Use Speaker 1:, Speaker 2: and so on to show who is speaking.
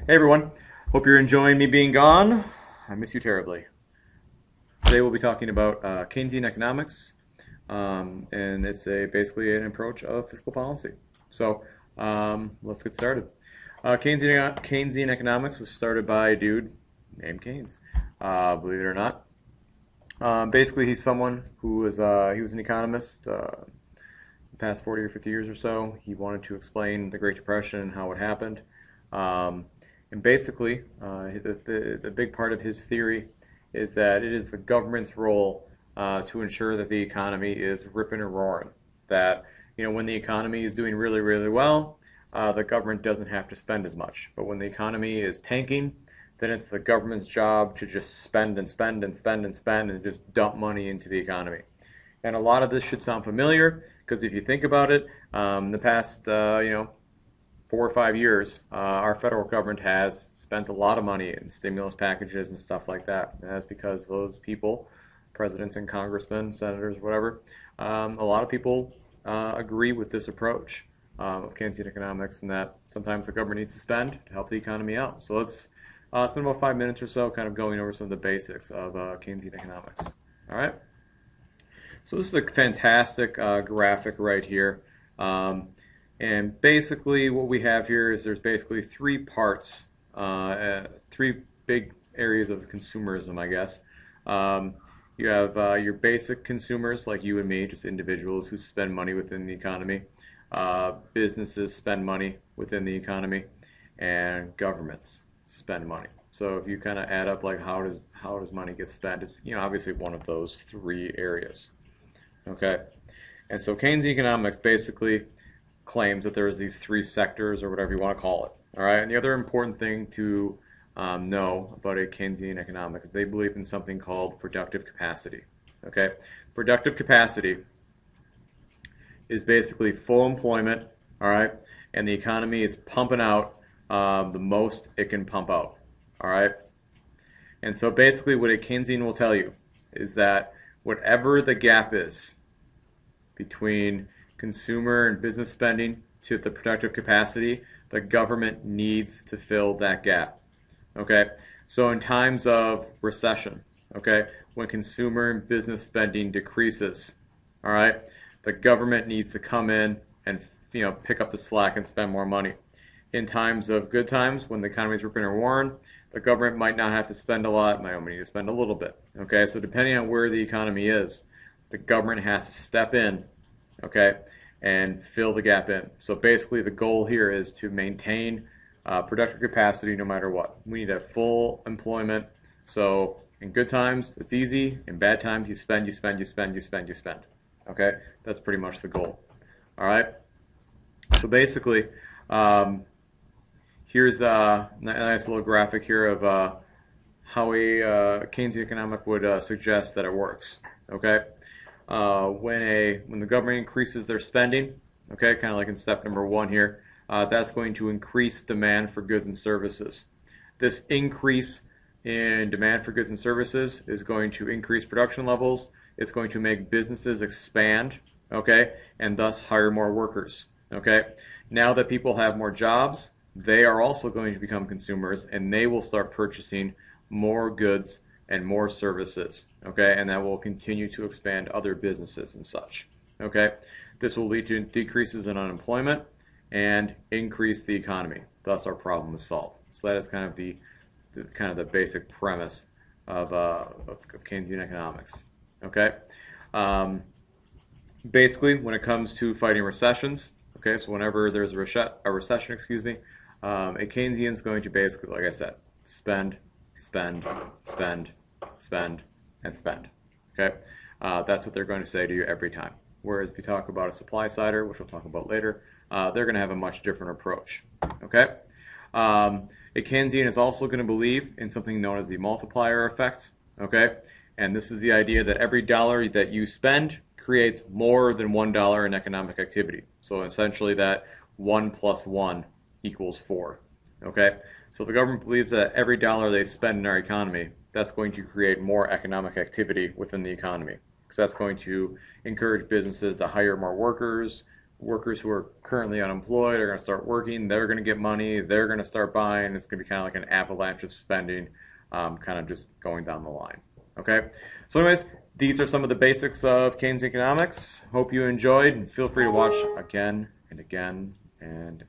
Speaker 1: Hey everyone, hope you're enjoying me being gone. I miss you terribly. Today we'll be talking about Keynesian economics, and it's basically an approach of fiscal policy. So let's get started. Keynesian economics was started by a dude named Keynes, believe it or not. Basically, he's someone who he was an economist the past 40 or 50 years or so. He wanted to explain the Great Depression and how it happened. And basically, the big part of his theory is that it is the government's role to ensure that the economy is ripping and roaring. That when the economy is doing really, really well, the government doesn't have to spend as much. But when the economy is tanking, then it's the government's job to just spend and spend and spend and spend and just dump money into the economy. And a lot of this should sound familiar because if you think about it, the past 4 or 5 years, our federal government has spent a lot of money in stimulus packages and stuff like that. And that's because those people, presidents and congressmen, senators, whatever, a lot of people agree with this approach of Keynesian economics, and that sometimes the government needs to spend to help the economy out. So let's spend about 5 minutes or so kind of going over some of the basics of Keynesian economics. All right. So this is a fantastic graphic right here. And basically what we have here is there's basically three parts, three big areas of consumerism, I guess. You have your basic consumers like you and me, just individuals who spend money within the economy. Businesses spend money within the economy, and governments spend money. So if you kind of add up like how does money get spent, it's obviously one of those three areas. Okay, and so Keynesian economics basically claims that there's these three sectors or whatever you want to call it. All right, and the other important thing to know about a Keynesian economics is they believe in something called productive capacity. Okay, productive capacity is basically full employment. All right, and the economy is pumping out the most it can pump out. All right, and so basically what a Keynesian will tell you is that whatever the gap is between consumer and business spending to the productive capacity, the government needs to fill that gap. Okay, so in times of recession, okay, when consumer and business spending decreases, all right, the government needs to come in and pick up the slack and spend more money. In times of good times, when the economy is ripping and roaring, the government might not have to spend a lot, might only need to spend a little bit. Okay, so depending on where the economy is, the government has to step in, okay, and fill the gap in. So basically the goal here is to maintain productive capacity no matter what. We need to have full employment. So in good times, it's easy. In bad times, you spend, you spend, you spend, you spend, you spend. Okay, that's pretty much the goal. All right, so basically, here's a nice little graphic here of how a Keynesian economic would suggest that it works. Okay, when the government increases their spending, okay, kind of like in step number 1 here, that's going to increase demand for goods and services. This increase in demand for goods and services is going to increase production levels. It's going to make businesses expand, okay, and thus hire more workers. Okay, now that people have more jobs, they are also going to become consumers, and they will start purchasing more goods and more services, okay, and that will continue to expand other businesses and such. Okay, this will lead to decreases in unemployment and increase the economy. Thus, our problem is solved. So that is kind of the basic premise of Keynesian economics. Okay, basically, when it comes to fighting recessions, okay, so whenever there's a recession, excuse me, a Keynesian is going to basically, like I said, spend, spend, spend, spend, and spend. Okay, that's what they're going to say to you every time. Whereas if you talk about a supply sider, which we'll talk about later, they're going to have a much different approach. Okay, a Keynesian is also going to believe in something known as the multiplier effect. Okay, and this is the idea that every dollar that you spend creates more than $1 in economic activity. So essentially that 1 plus 1 equals 4. Okay, so the government believes that every dollar they spend in our economy, that's going to create more economic activity within the economy. Because that's going to encourage businesses to hire more workers, workers who are currently unemployed are going to start working. They're going to get money. They're going to start buying. It's going to be kind of like an avalanche of spending, kind of just going down the line. Okay? So anyways, these are some of the basics of Keynesian economics. Hope you enjoyed, and feel free to watch again and again and